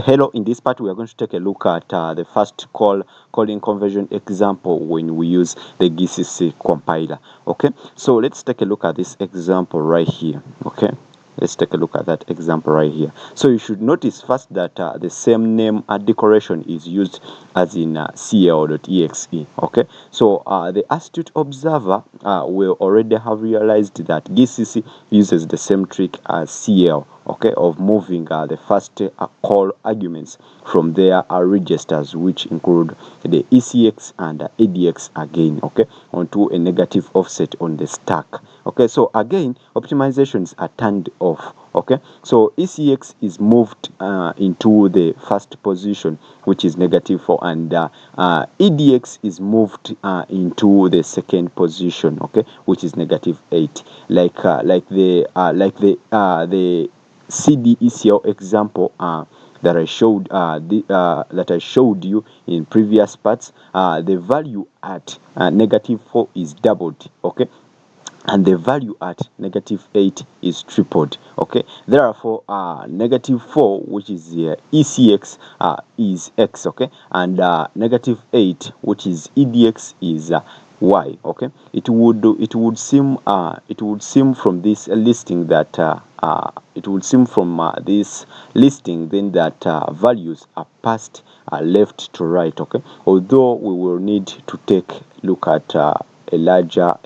Hello, in this part we are going to take a look at the first calling conversion example when we use the GCC compiler. Okay, so let's take a look at this example right here. Okay, let's take a look at that example right here. So you should notice first that the same name decoration is used as in cl.exe. Okay, so the astute observer will already have realized that GCC uses the same trick as CL, okay, of moving the first call arguments from their registers, which include the ECX and ADX again, okay, onto a negative offset on the stack. Okay, so again, optimizations are turned off. Okay, so ECX is moved into the first position, which is -4, and EDX is moved into the second position, okay, which is -8. Like the CDECL example that I showed you in previous parts. The value at -4 is doubled, okay, and the value at -8 is tripled. Okay, therefore -4, which is ECX, is X, okay, and -8, which is EDX, is Y. Okay, it would seem from this listing that then that values are passed left to right. Okay, although we will need to take a look at a larger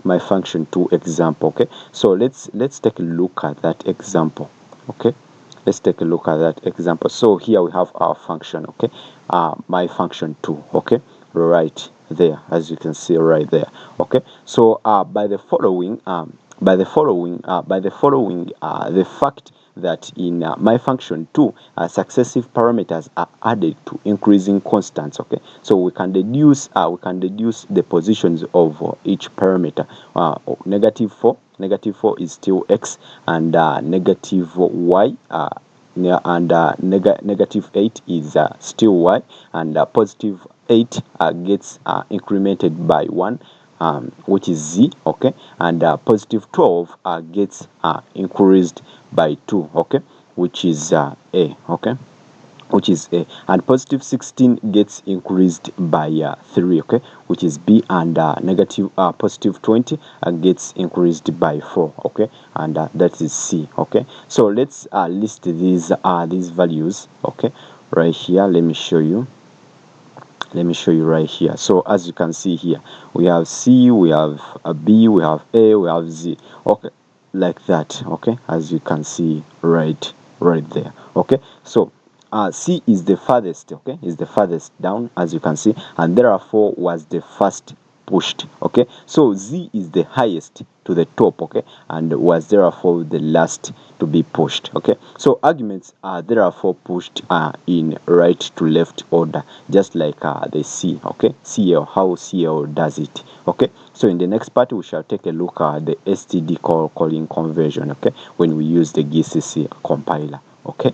my function 2 example. Okay, so let's take a look at that example. Okay, let's take a look at that example. So here we have our function, okay, my function 2, okay, right there, as you can see right there. Okay, so by the following the fact that in my function 2 successive parameters are added to increasing constants. Okay, so we can deduce the positions of each parameter. -4 is still X, and -Y and -8 is still Y, and +8 gets incremented by 1, which is Z, okay, and +12 gets increased by 2, okay, which is A, okay, which is A, and +16 gets increased by 3, okay, which is B, and +20 gets increased by 4, okay, and that is C. Okay, so let's list these values, okay, right here. Let me show you right here. So as you can see here, we have C, we have a B, we have A, we have Z, okay, like that. Okay, as you can see right there. Okay, so C is the farthest, okay, is the farthest down, as you can see, and therefore was the first pushed. Okay, so Z is the highest to the top, okay, and was therefore the last to be pushed. Okay, so arguments are therefore pushed in right to left order, just like the C, okay, CL, how CL does it. Okay, so in the next part we shall take a look at the STD calling conversion, okay, when we use the GCC compiler. Okay.